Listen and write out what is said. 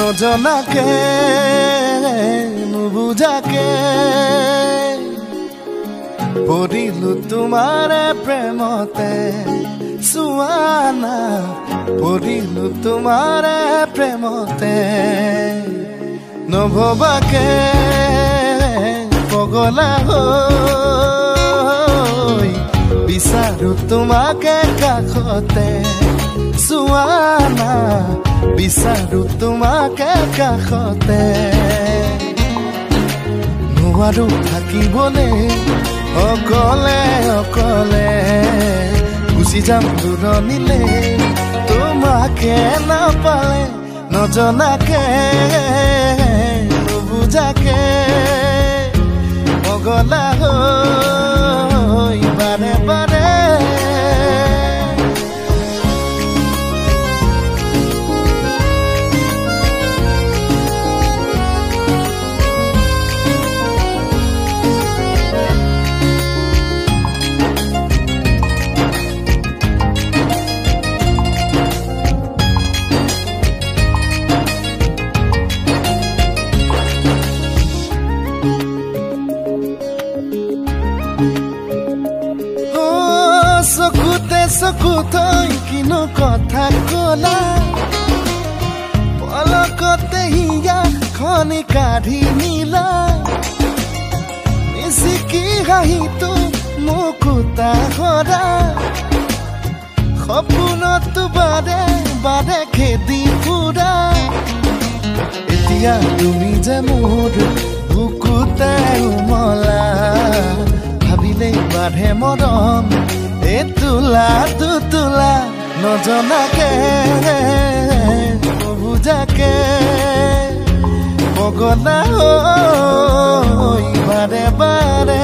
নজনাকে নুবুজাকে পৰিলো তোমাৰ প্ৰেমতে সুৱানা পৰিলো তোমাৰ প্ৰেমতে নভবাকে পগলা হৈ বিচাৰো তোমাকে কাষতে সুৱানা বিচাৰো তোমাকে কাষতে নোৱাৰো থাকিবলৈ অকলে অকলে গুচি যাম দূৰণিলে তোমাকে নাপালে নজনাকে নুবুজাকে পগলা হৈ বাৰে বাৰে চকুতৈ কিনো কথা কলা পলকতে হিয়াখনি কাঢ়ি নিলা মিচিকি হাঁহিটো মুকুতা সৰা সপোনতো বাৰে বাৰে খেদি ফুৰা এতিয়া তুমি যে মোৰ বুকুতে উমলা ভাবিলেই বাঢ়ে মৰম তুলা তুলা নজনাকে নুবুজাকে পগলা হৈ বাৰে বাৰে